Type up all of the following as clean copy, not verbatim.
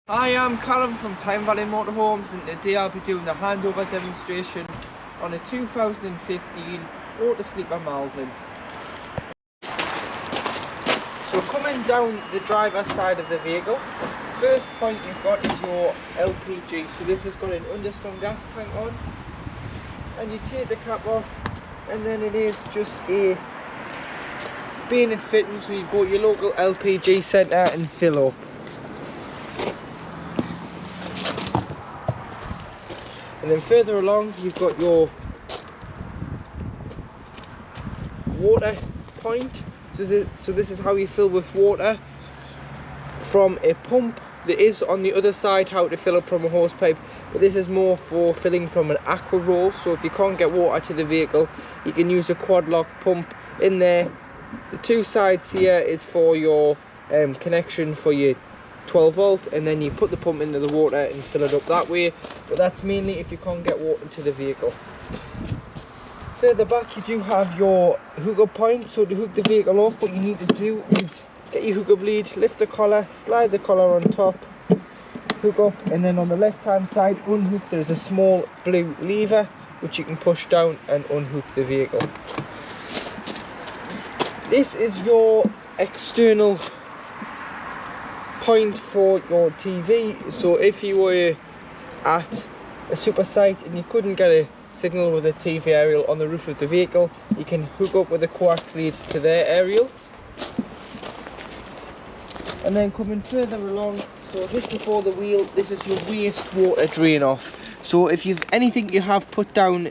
Hi, I'm Callum from Tyne Valley Motorhomes, and today I'll be doing the handover demonstration on a 2015 Auto Sleeper Malvin. So coming down the driver's side of the vehicle, first point you've got is your LPG. So this has got an underslung gas tank on, and you take the cap off, and then it is just a bayonet fitting, so you go to your local LPG centre and fill up. And then further along you've got your water point. So this is how you fill with water from a pump. There is on the other side how to fill up from a hose pipe, but this is more for filling from an aqua roll. So if you can't get water to the vehicle, you can use a quad lock pump in there. The two sides here is for your connection for your 12 volt, and then you put the pump into the water and fill it up that way, but that's mainly if you can't get water to the vehicle. Further back you do have your hookup point. So to hook the vehicle up, what you need to do is get your hookup lead, lift the collar, slide the collar on top, hook up, and then on the left hand side unhook. There's a small blue lever which you can push down and unhook the vehicle. This is your external point for your TV. So if you were at a super site and you couldn't get a signal with a TV aerial on the roof of the vehicle, you can hook up with a coax lead to their aerial. And then coming further along, so just before the wheel, this is your wastewater drain off. So if you've anything you have put down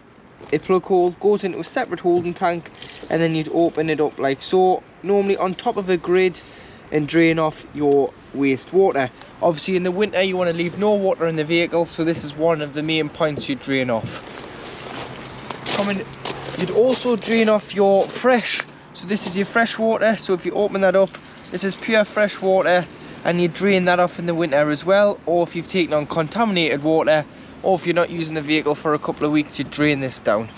a plug hole, goes into a separate holding tank, and then you'd open it up like so, normally on top of a grid, and drain off your wastewater. Obviously in the winter you want to leave no water in the vehicle, so this is one of the main points you drain off. You'd also drain off your fresh, so this is your fresh water. So if you open that up, this is pure fresh water, and you drain that off in the winter as well. Or if you've taken on contaminated water, or if you're not using the vehicle for a couple of weeks, you drain this down.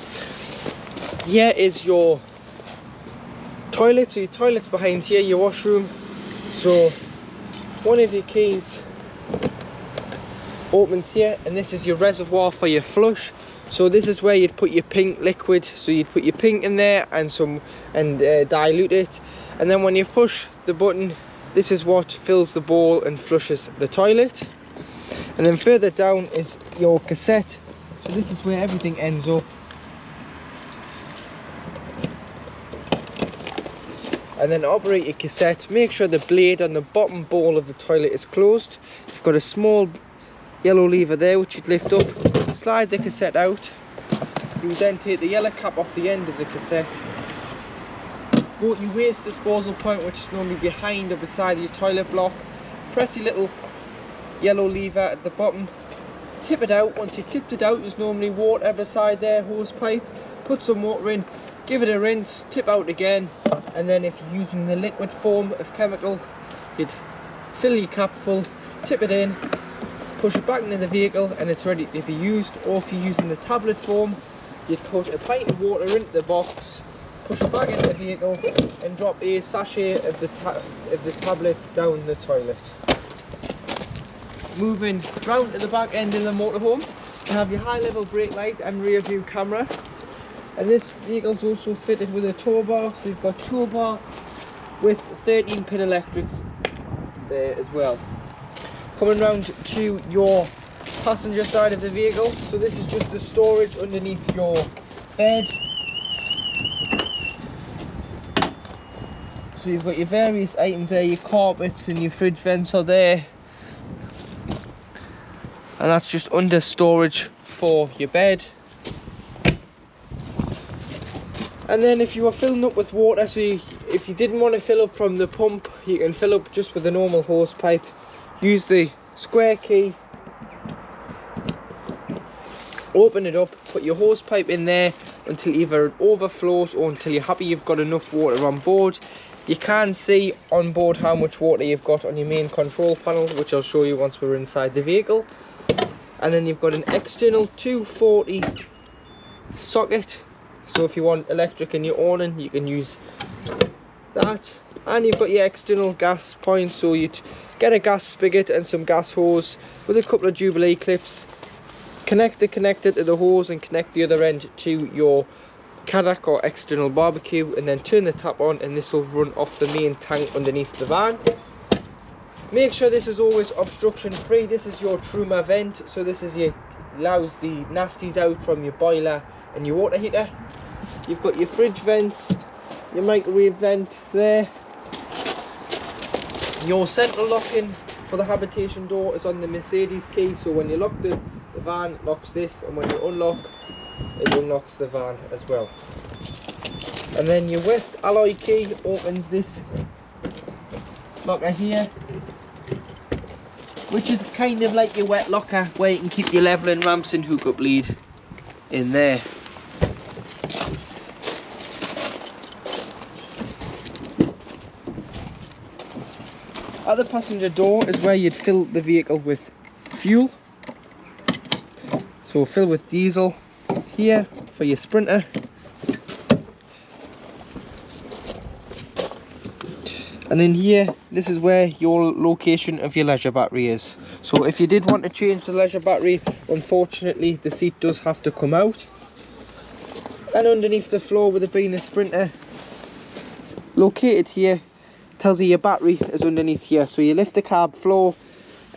Here is your toilet. So your toilet's behind here, your washroom. So one of your keys opens here, and this is your reservoir for your flush. So this is where you'd put your pink liquid. So you'd put your pink in there and dilute it, and then when you push the button, this is what fills the bowl and flushes the toilet. And then further down is your cassette. So this is where everything ends up. And then operate your cassette, make sure the blade on the bottom bowl of the toilet is closed. You've got a small yellow lever there which you'd lift up, slide the cassette out. You would then take the yellow cap off the end of the cassette, go to your waste disposal point, which is normally behind or beside your toilet block, press your little yellow lever at the bottom, tip it out. Once you've tipped it out, there's normally water beside there, hose pipe, put some water in, give it a rinse, tip out again, and then if you're using the liquid form of chemical, you'd fill your cap full, tip it in, push it back into the vehicle, and it's ready to be used. Or if you're using the tablet form, you'd put a pint of water into the box, push it back into the vehicle, and drop a sachet of the tablet down the toilet. Moving round to the back end of the motorhome, you have your high level brake light and rear view camera. And this vehicle is also fitted with a tow bar, so you've got tow bar with 13 pin electrics there as well. Coming round to your passenger side of the vehicle, so this is just the storage underneath your bed. So you've got your various items there, your carpets and your fridge vents are there. And that's just under storage for your bed. And then if you were filling up with water, so if you didn't want to fill up from the pump, you can fill up just with a normal hose pipe. Use the square key, open it up, put your hose pipe in there until either it overflows or until you're happy you've got enough water on board. You can see on board how much water you've got on your main control panel, which I'll show you once we're inside the vehicle. And then you've got an external 240 socket. So if you want electric in your awning, you can use that, and you've got your external gas point, so you'd get a gas spigot and some gas hose with a couple of Jubilee clips. Connect the connector to the hose and connect the other end to your Cadillac or external barbecue, and then turn the tap on and this will run off the main tank underneath the van. Make sure this is always obstruction free. This is your Truma vent, so this is your allows the nasties out from your boiler and your water heater. You've got your fridge vents, your microwave vent there. Your central locking for the habitation door is on the Mercedes key, so when you lock the van, it locks this, and when you unlock, it unlocks the van as well. And then your West alloy key opens this locker here, which is kind of like your wet locker, where you can keep your levelling ramps and hookup lead in there. At the passenger door is where you'd fill the vehicle with fuel. So fill with diesel here for your Sprinter. And in here, this is where your location of your leisure battery is. So if you did want to change the leisure battery, unfortunately the seat does have to come out. And underneath the floor, with it being a Sprinter, located here, tells you your battery is underneath here. So you lift the cab floor,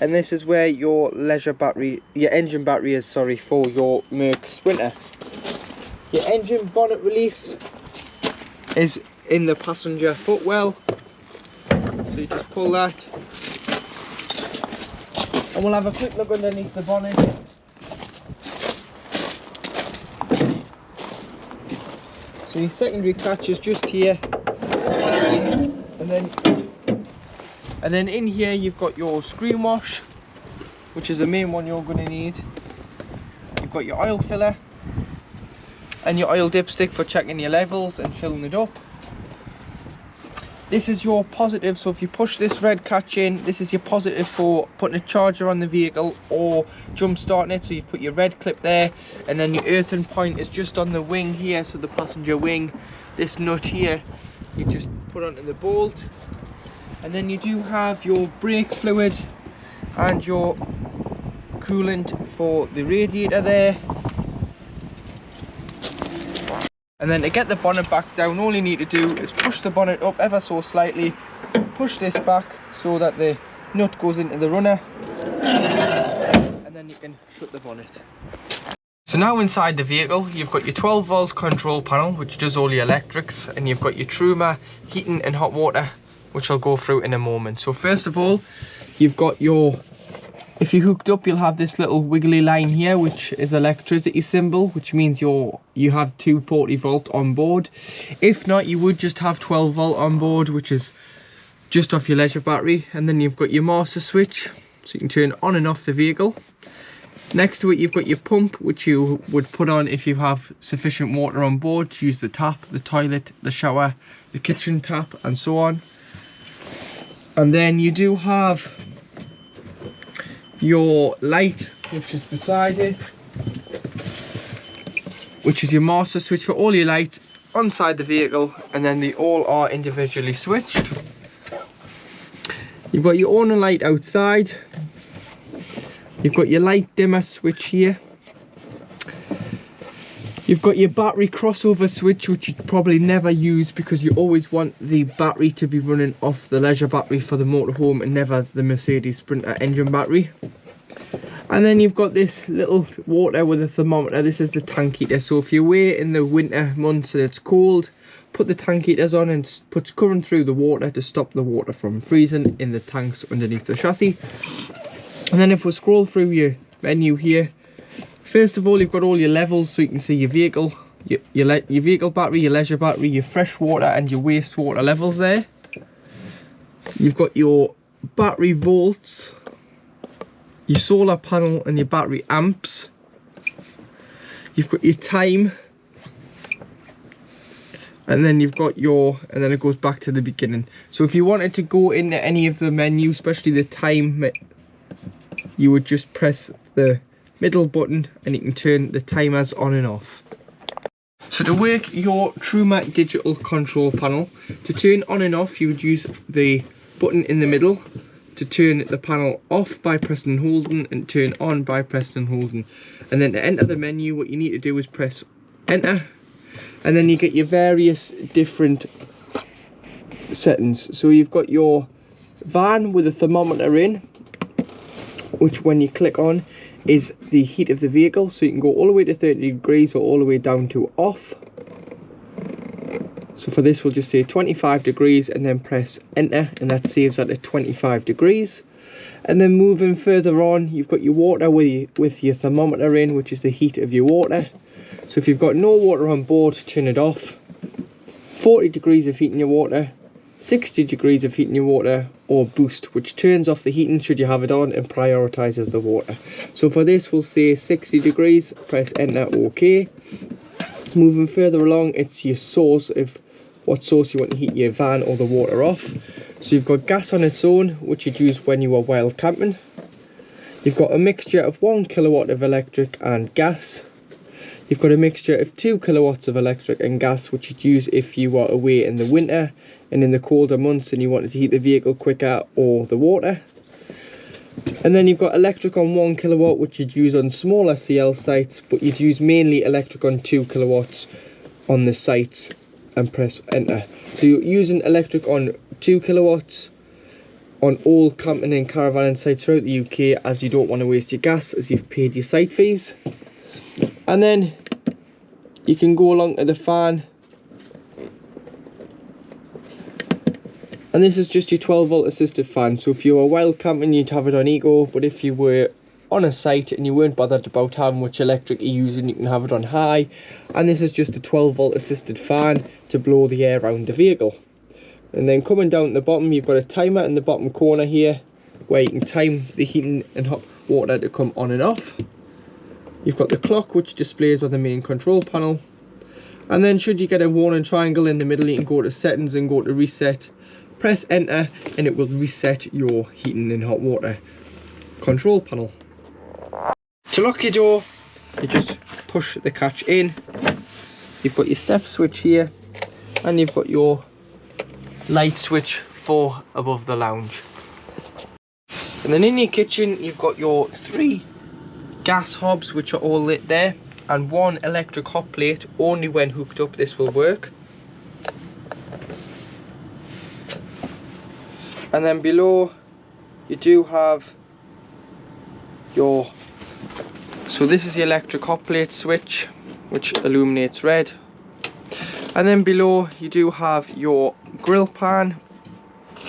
and this is where your leisure battery, your engine battery is, sorry, for your Merc Sprinter. Your engine bonnet release is in the passenger footwell. So you just pull that, and we'll have a quick look underneath the bonnet. So your secondary catch is just here, and then in here you've got your screen wash, which is the main one you're going to need. You've got your oil filler and your oil dipstick for checking your levels and filling it up. This is your positive, so if you push this red catch in, this is your positive for putting a charger on the vehicle or jump starting it. So you put your red clip there, and then your earthing point is just on the wing here, so the passenger wing. This nut here you just put onto the bolt, and then you do have your brake fluid and your coolant for the radiator there. And then to get the bonnet back down, all you need to do is push the bonnet up ever so slightly, push this back so that the nut goes into the runner, and then you can shut the bonnet. So now inside the vehicle, you've got your 12-volt control panel, which does all your electrics, and you've got your Truma heating and hot water, which I'll go through in a moment. So first of all, you've got your, if you're hooked up, you'll have this little wiggly line here, which is electricity symbol, which means you have 240 volt on board. If not, you would just have 12 volt on board, which is just off your leisure battery. And then you've got your master switch, so you can turn on and off the vehicle. Next to it, you've got your pump, which you would put on if you have sufficient water on board to use the tap, the toilet, the shower, the kitchen tap, and so on. And then you do have your light, which is beside it, which is your master switch for all your lights inside the vehicle, and then they all are individually switched. You've got your awning light outside. You've got your light dimmer switch here. You've got your battery crossover switch, which you probably never use because you always want the battery to be running off the leisure battery for the motorhome and never the Mercedes Sprinter engine battery. And then you've got this little water with a thermometer. This is the tank heater. So if you're away in the winter months and it's cold, put the tank heaters on and puts current through the water to stop the water from freezing in the tanks underneath the chassis. And then if we scroll through your menu here, first of all, you've got all your levels, so you can see your vehicle, your vehicle battery, your leisure battery, your fresh water and your wastewater levels there. You've got your battery volts, your solar panel and your battery amps. You've got your time, and then you've got your, and then it goes back to the beginning. So if you wanted to go into any of the menus, especially the time, you would just press the middle button and you can turn the timers on and off. So to work your Truma digital control panel, to turn on and off you would use the button in the middle. To turn the panel off by pressing and holding, and turn on by pressing and holding. And then to enter the menu, what you need to do is press enter, and then you get your various different settings. So you've got your van with a thermometer in, which when you click on is the heat of the vehicle, so you can go all the way to 30 degrees or all the way down to off. So for this we'll just say 25 degrees and then press enter, and that saves that at 25 degrees. And then moving further on, you've got your water with your thermometer in, which is the heat of your water. So if you've got no water on board, turn it off. 40 degrees of heat in your water, 60 degrees of heat in your water, or boost, which turns off the heating should you have it on and prioritizes the water. So for this we'll say 60 degrees, press enter, OK. Moving further along, it's your source of what source you want to heat your van or the water off. So you've got gas on its own, which you'd use when you are wild camping. You've got a mixture of 1 kilowatt of electric and gas. You've got a mixture of 2 kilowatts of electric and gas, which you'd use if you were away in the winter and in the colder months and you wanted to heat the vehicle quicker or the water. And then you've got electric on 1 kilowatt, which you'd use on smaller CL sites, but you'd use mainly electric on 2 kilowatts on the sites, and press enter. So you're using electric on 2 kilowatts on all camping and caravanning sites throughout the UK, as you don't want to waste your gas as you've paid your site fees. And then you can go along to the fan, and this is just your 12 volt assisted fan. So if you were wild camping you'd have it on eco, but if you were on a site and you weren't bothered about how much electric you're using, you can have it on high. And this is just a 12 volt assisted fan to blow the air around the vehicle. And then coming down to the bottom, you've got a timer in the bottom corner here where you can time the heating and hot water to come on and off. You've got the clock, which displays on the main control panel. And then should you get a warning triangle in the middle, you can go to settings and go to reset, press enter, and it will reset your heating and hot water control panel. To lock your door, you just push the catch in. You've got your step switch here, and you've got your light switch for above the lounge. And then in your kitchen you've got your 3 gas hobs, which are all lit there, and 1 electric hot plate. Only when hooked up this will work. And then below you do have your, so this is the electric hot plate switch, which illuminates red. And then below you do have your grill pan.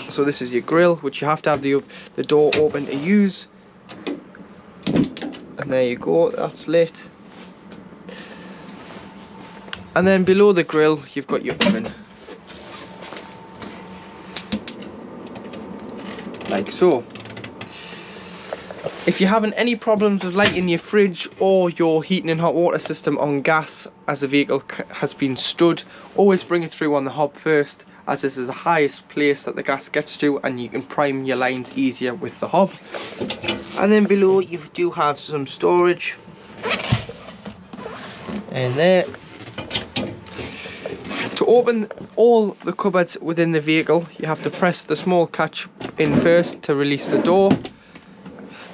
So this is your grill, which you have to have the door open to use. And there you go, that's lit. And then below the grill you've got your oven, like so. If you're having any problems with lighting your fridge or your heating and hot water system on gas as the vehicle has been stood, always bring it through on the hob first, as this is the highest place that the gas gets to, and you can prime your lines easier with the hob. And then below you do have some storage in there. To open all the cupboards within the vehicle, you have to press the small catch in first to release the door.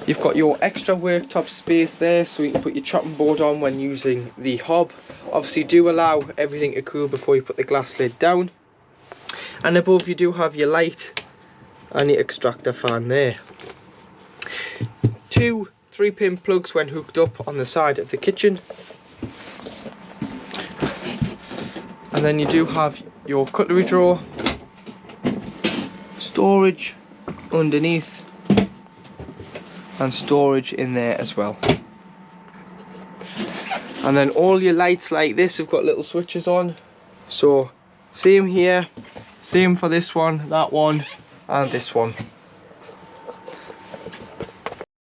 You've got your extra worktop space there, so you can put your chopping board on when using the hob. Obviously do allow everything to cool before you put the glass lid down. And above you do have your light and your extractor fan there. 2 3-pin plugs when hooked up on the side of the kitchen. And then you do have your cutlery drawer, storage underneath, and storage in there as well. And then all your lights like this have got little switches on. So same here, same for this one, that one, and this one.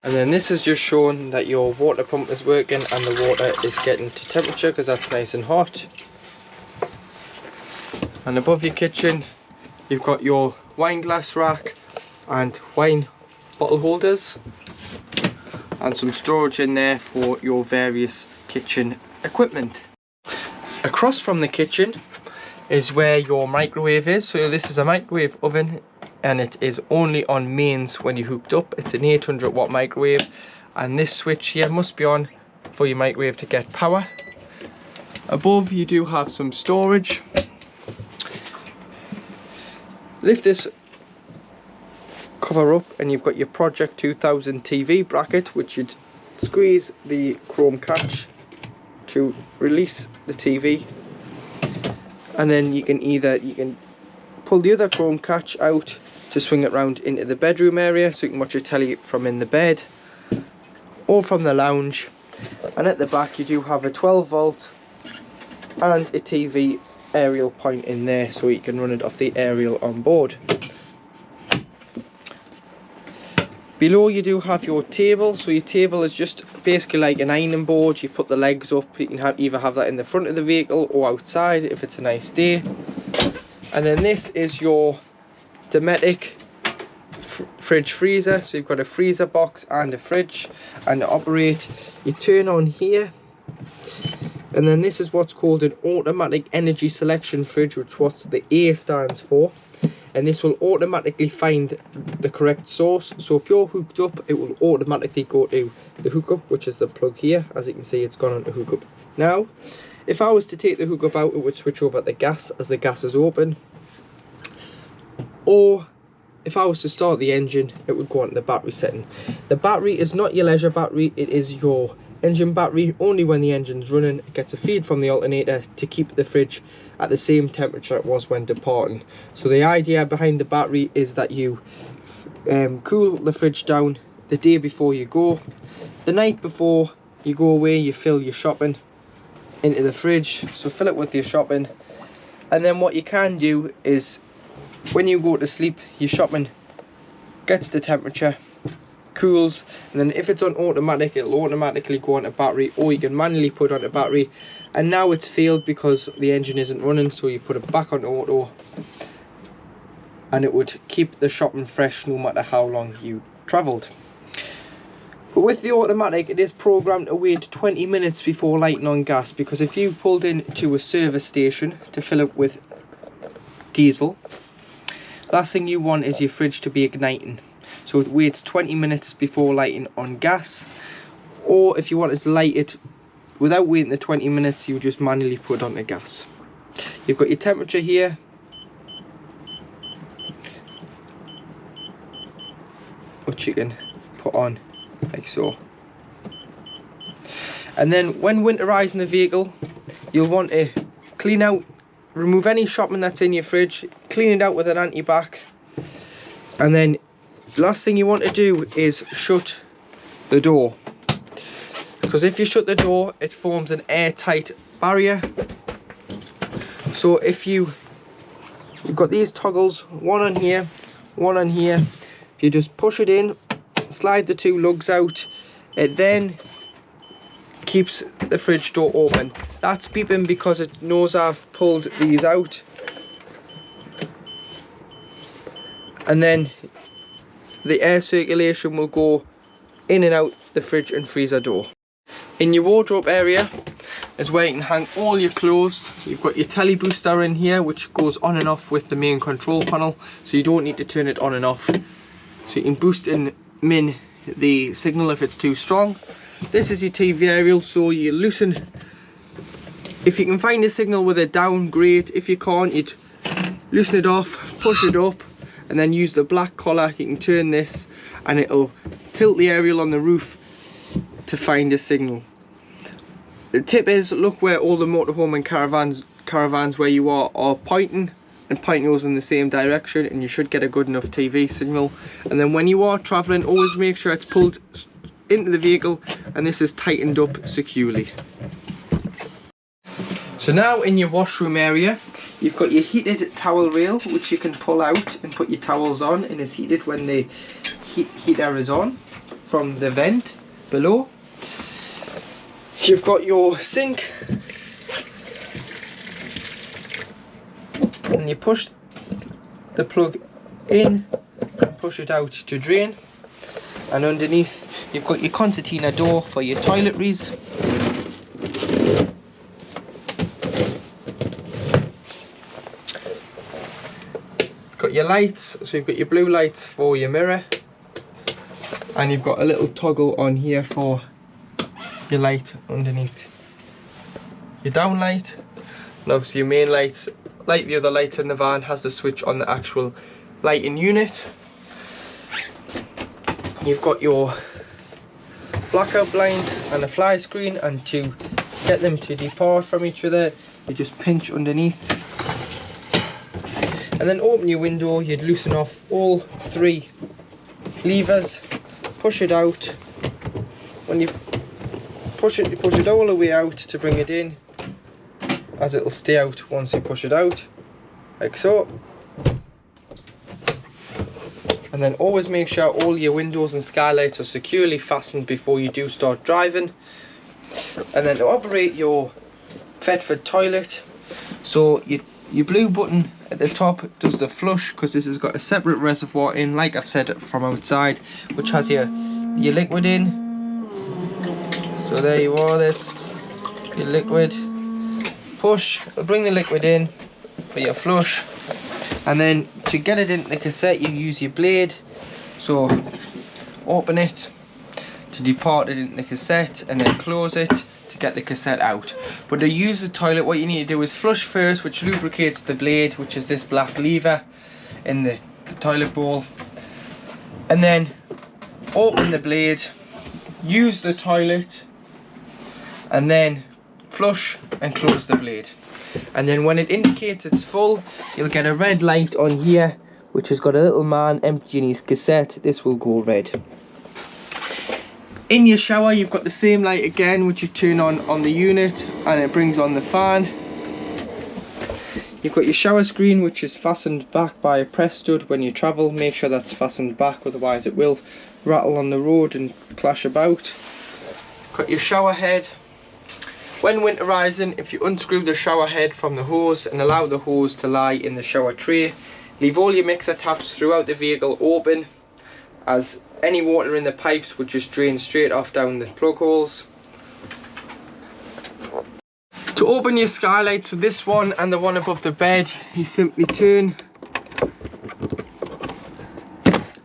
And then this is just showing that your water pump is working and the water is getting to temperature, because that's nice and hot. And above your kitchen you've got your wine glass rack and wine bottle holders, and some storage in there for your various kitchen equipment. Across from the kitchen is where your microwave is. So this is a microwave oven, and it is only on mains when you hooked up. It's an 800 watt microwave, and this switch here must be on for your microwave to get power. Above you do have some storage. Lift this cover up and you've got your Project 2000 TV bracket, which you'd squeeze the chrome catch to release the TV, and then you can pull the other chrome catch out to swing it round into the bedroom area, so you can watch your telly from in the bed or from the lounge. And at the back you do have a 12 volt and a TV aerial point in there, so you can run it off the aerial on board. Below you do have your table. So your table is just basically like an ironing board. You put the legs up. You can either have that in the front of the vehicle or outside if it's a nice day. And then this is your Dometic fridge freezer. So you've got a freezer box and a fridge. And to operate, you turn on here, and then this is what's called an automatic energy selection fridge, which what the A stands for. And this will automatically find the correct source. So if you're hooked up, it will automatically go to the hookup, which is the plug here. As you can see, it's gone on to hookup. Now, if I was to take the hookup out, it would switch over to gas as the gas is open. Or if I was to start the engine, it would go on to the battery setting. The battery is not your leisure battery, it is your engine battery. Only when the engine's running, it gets a feed from the alternator to keep the fridge at the same temperature it was when departing. So the idea behind the battery is that you cool the fridge down the day before you go. The night before you go away, you fill your shopping into the fridge. So fill it with your shopping, and then what you can do is when you go to sleep, your shopping gets the temperature, cools, and then if it's on automatic, it'll automatically go onto battery, or you can manually put onto battery. And now it's failed because the engine isn't running, so you put it back onto auto, and it would keep the shopping fresh no matter how long you travelled. But with the automatic, it is programmed to wait 20 minutes before lighting on gas, because if you pulled into a service station to fill it with diesel, last thing you want is your fridge to be igniting. So it waits 20 minutes before lighting on gas. Or if you wanted to light it without waiting the 20 minutes, you just manually put on the gas. You've got your temperature here. Which you can put on like so. And then when winterizing the vehicle, you'll want to clean out, remove any shopping that's in your fridge, clean it out with an anti-bac, and then last thing you want to do is shut the door, because if you shut the door, it forms an airtight barrier. So if you've got these toggles, one on here, one on here, if you just push it in, slide the two lugs out, it then keeps the fridge door open. That's beeping because it knows I've pulled these out, and then the air circulation will go in and out the fridge and freezer door. In your wardrobe area is where you can hang all your clothes. You've got your telly booster in here, which goes on and off with the main control panel, so you don't need to turn it on and off. So you can boost and min the signal if it's too strong. This is your TV aerial, so you loosen. If you can find a signal with it down, great. If you can't, you'd loosen it off, push it up, and then use the black collar. You can turn this and it'll tilt the aerial on the roof to find a signal. The tip is, look where all the motorhome and caravans where you are pointing, and point yours in the same direction, and you should get a good enough TV signal. And then when you are travelling, always make sure it's pulled into the vehicle and this is tightened up securely. So now in your washroom area, you've got your heated towel rail, which you can pull out and put your towels on, and is heated when the heater is on from the vent below. You've got your sink, and you push the plug in and push it out to drain, and underneath you've got your concertina door for your toiletries. Got your lights, so you've got your blue lights for your mirror, and you've got a little toggle on here for your light underneath your down light, and obviously your main lights, like the other lights in the van, has the switch on the actual lighting unit. You've got your blackout blind and a fly screen, and to get them to depart from each other you just pinch underneath and then open your window. You'd loosen off all 3 levers, push it out. When you push it all the way out to bring it in, as it'll stay out once you push it out, like so. And then always make sure all your windows and skylights are securely fastened before you do start driving. And then to operate your Thetford toilet, so your blue button at the top does the flush, because this has got a separate reservoir in, like I've said, from outside, which has your liquid in. So there you are, there's your liquid. Push, it'll bring the liquid in for your flush. And then to get it into the cassette you use your blade, so open it to depart it into the cassette and then close it to get the cassette out. But to use the toilet, what you need to do is flush first, which lubricates the blade, which is this black lever in the toilet bowl, and then open the blade, use the toilet, and then flush and close the blade. And then when it indicates it's full, you'll get a red light on here which has got a little man emptying his cassette. This will go red. In your shower you've got the same light again, which you turn on the unit and it brings on the fan. You've got your shower screen, which is fastened back by a press stud. When you travel, make sure that's fastened back, otherwise it will rattle on the road and clash about. Got your shower head. When winterizing, if you unscrew the shower head from the hose and allow the hose to lie in the shower tray, leave all your mixer taps throughout the vehicle open, as any water in the pipes would just drain straight off down the plug holes. To open your skylight, so this one and the one above the bed, you simply turn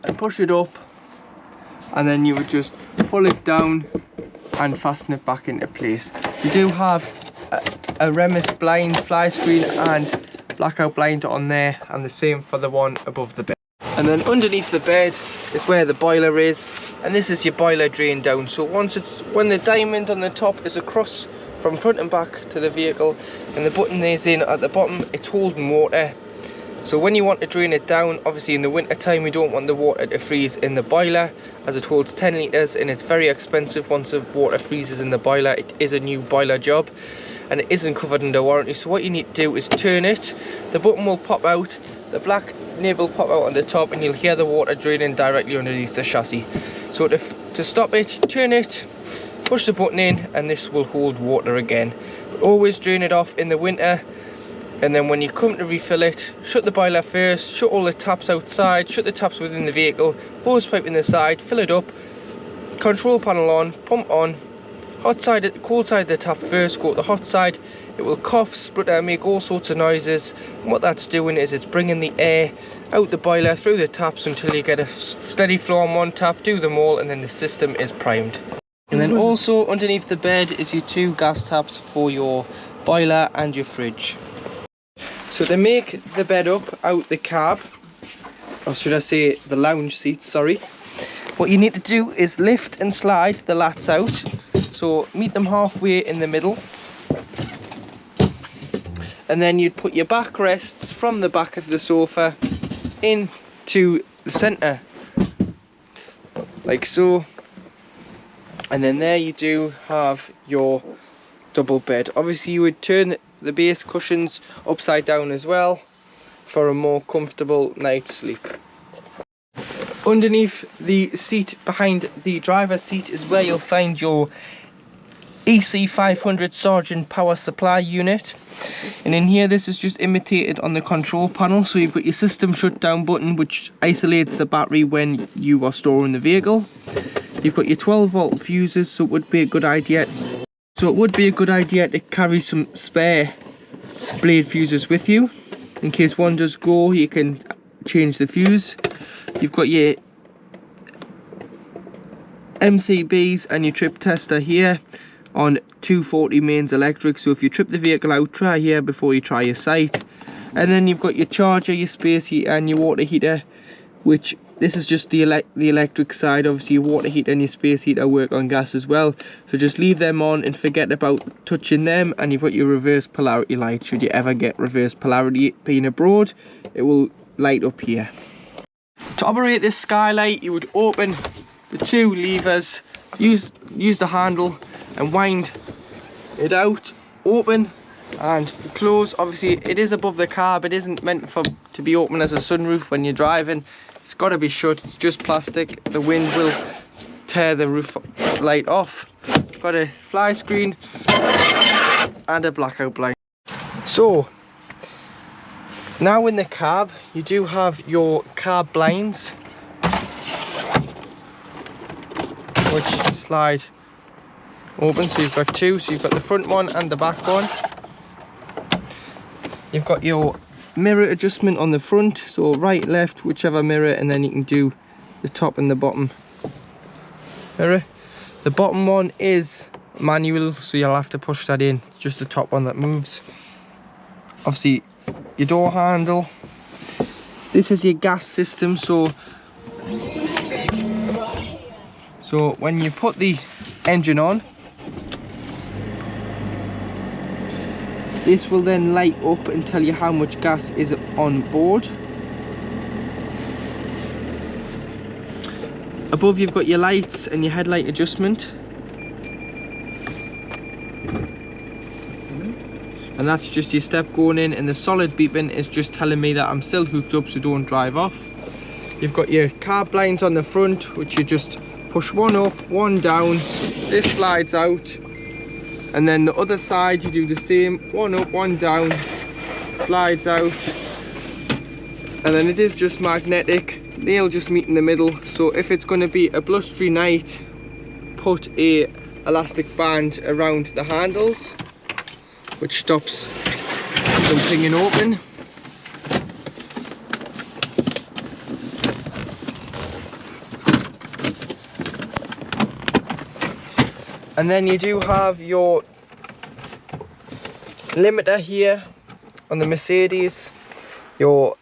and push it up, and then you would just pull it down and fasten it back into place. You do have a Remus blind, fly screen and blackout blind on there, and the same for the one above the bed. And then underneath the bed is where the boiler is, and this is your boiler drain down. So when the diamond on the top is across from front and back to the vehicle, and the button is in at the bottom, it's holding water. So when you want to drain it down, obviously in the winter time we don't want the water to freeze in the boiler, as it holds 10 litres and it's very expensive once the water freezes in the boiler. It is a new boiler job and it isn't covered under warranty. So what you need to do is turn it, the button will pop out, the black nib will pop out on the top, and you'll hear the water draining directly underneath the chassis. So to stop it, turn it, push the button in, and this will hold water again. But always drain it off in the winter. And then when you come to refill it, shut the boiler first, shut all the taps outside, shut the taps within the vehicle, hose pipe in the side, fill it up, control panel on, pump on, cold side of the tap first, go to the hot side, it will cough, splutter, make all sorts of noises, and what that's doing is it's bringing the air out the boiler through the taps until you get a steady flow on one tap, do them all, and then the system is primed. And then also underneath the bed is your 2 gas taps for your boiler and your fridge. So to make the bed up out the cab, or should I say the lounge seats, sorry, what you need to do is lift and slide the lats out. So meet them halfway in the middle. And then you'd put your backrests from the back of the sofa into the centre, like so. And then there you do have your double bed. Obviously you would turn the base cushions upside down as well for a more comfortable night's sleep. Underneath the seat behind the driver's seat is where you'll find your EC500 Sargent power supply unit, and in here this is just imitated on the control panel. So you've got your system shutdown button, which isolates the battery when you are storing the vehicle. You've got your 12-volt fuses, so it would be a good idea to carry some spare blade fuses with you in case one does go. You can change the fuse. You've got your MCBs and your trip tester here on 240 mains electric. So if you trip the vehicle out, try here before you try your sight. And then you've got your charger, your space heater and your water heater, which this is just the electric side. Obviously your water heater and your space heater work on gas as well, so just leave them on and forget about touching them. And you've got your reverse polarity light. Should you ever get reverse polarity being abroad, it will light up here. To operate this Skylight, you would open the two levers, use the handle and wind it out, open and close. Obviously it is above the cab, it isn't meant to be open as a sunroof when you're driving. It's got to be shut, it's just plastic. The wind will tear the roof light off. Got a fly screen and a blackout blind. So now in the cab you do have your cab blinds, which slide open. So you've got two, so you've got the front one and the back one. You've got your mirror adjustment on the front, so right, left, whichever mirror, and then you can do the top and the bottom mirror. The bottom one is manual, so you'll have to push that in. It's just the top one that moves. Obviously your door handle. This is your gas system, so when you put the engine on, this will then light up and tell you how much gas is on board. Above you've got your lights and your headlight adjustment. And that's just your step going in, and the solid beeping is just telling me that I'm still hooked up, so don't drive off. You've got your car blinds on the front, which you just push one up, one down, this slides out. And then the other side you do the same, one up, one down, slides out. And then it is just magnetic, they'll just meet in the middle. So if it's going to be a blustery night, put a elastic band around the handles, which stops them pinging open. And then you do have your limiter here on the Mercedes, your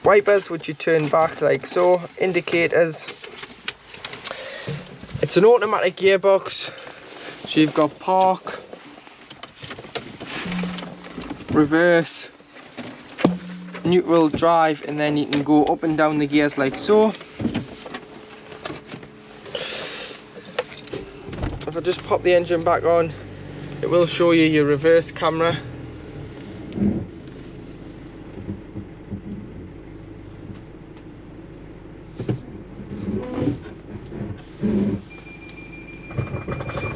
wipers which you turn back like so, indicators. It's an automatic gearbox, so you've got park, reverse, neutral, drive, and then you can go up and down the gears like so. If I just pop the engine back on, it will show you your reverse camera.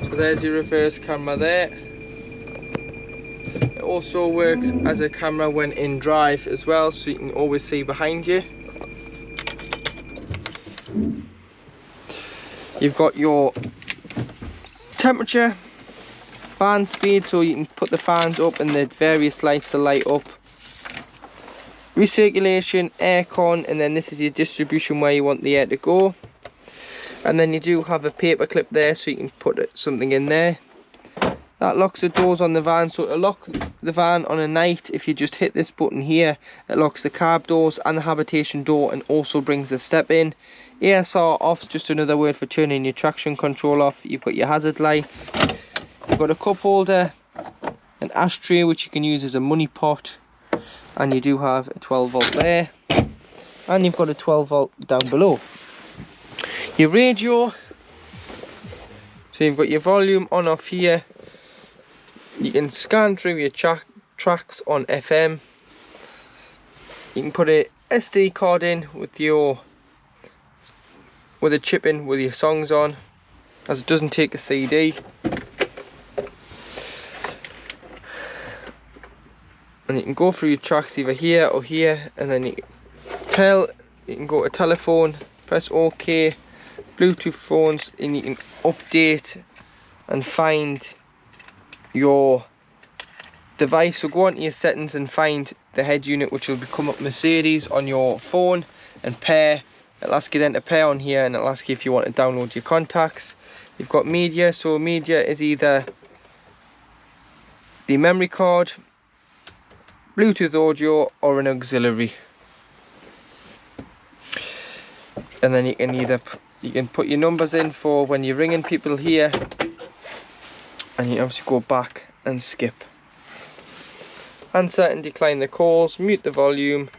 So there's your reverse camera there. It also works as a camera when in drive as well, so you can always see behind you. You've got your temperature, fan speed, so you can put the fans up and the various lights will light up. Recirculation, aircon, and then this is your distribution where you want the air to go. And then you do have a paper clip there, so you can put something in there. That locks the doors on the van, so it'll lock the van on a night. If you just hit this button here, it locks the cab doors and the habitation door, and also brings the step in. ASR off is just another word for turning your traction control off. You've got your hazard lights, you've got a cup holder, an ashtray which you can use as a money pot, and you do have a 12 volt there, and you've got a 12 volt down below. Your radio, so you've got your volume on off here. You can scan through your tracks on FM. You can put a SD card in with a chip in with your songs on, as it doesn't take a CD. And you can go through your tracks either here or here, and then you can go to telephone, press OK, Bluetooth phones, and you can update and find your device. So go onto your settings and find the head unit, which will become up Mercedes on your phone, and pair. It'll ask you then to pair on here, and it'll ask you if you want to download your contacts. You've got media, so media is either the memory card, Bluetooth audio, or an auxiliary. And then you can put your numbers in for when you're ringing people here, and you obviously go back and skip. Answer and decline the calls, mute the volume.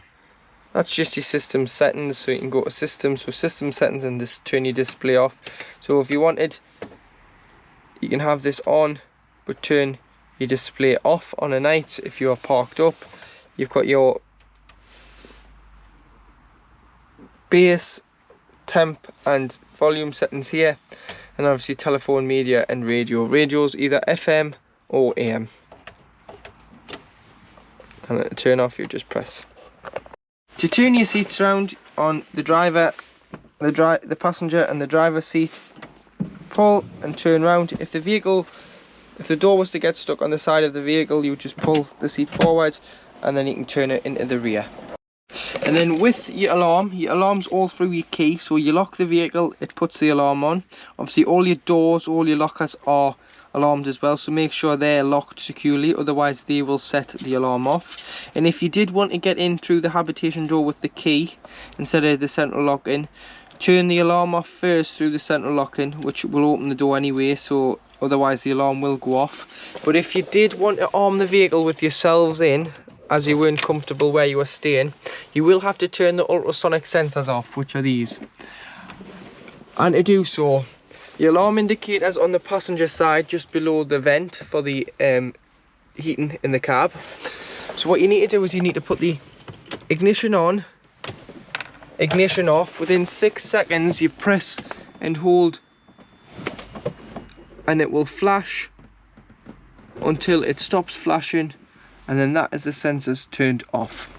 That's just your system settings, so you can go to system, so system settings, and just turn your display off. So if you wanted, you can have this on, but turn your display off on a night if you are parked up. You've got your bass, temp and volume settings here, and obviously telephone, media and radio. Radio's either FM or AM. And to turn off, you just press. To turn your seats around on the driver, the passenger and the driver's seat, pull and turn round. If the door was to get stuck on the side of the vehicle, you just pull the seat forward, and then you can turn it into the rear. And then with your alarm's all through your key. So you lock the vehicle, it puts the alarm on. Obviously all your doors, all your lockers are alarmed as well, so make sure they're locked securely, otherwise they will set the alarm off. And if you did want to get in through the habitation door with the key instead of the central lock-in, turn the alarm off first through the central lock-in, which will open the door anyway, so otherwise the alarm will go off. But if you did want to arm the vehicle with yourselves in, as you weren't comfortable where you were staying, you will have to turn the ultrasonic sensors off, which are these. And to do so, the alarm indicator's on the passenger side just below the vent for the heating in the cab. So what you need to do is you need to put the ignition on, ignition off. Within 6 seconds you press and hold, and it will flash until it stops flashing, and then that is the sensors turned off.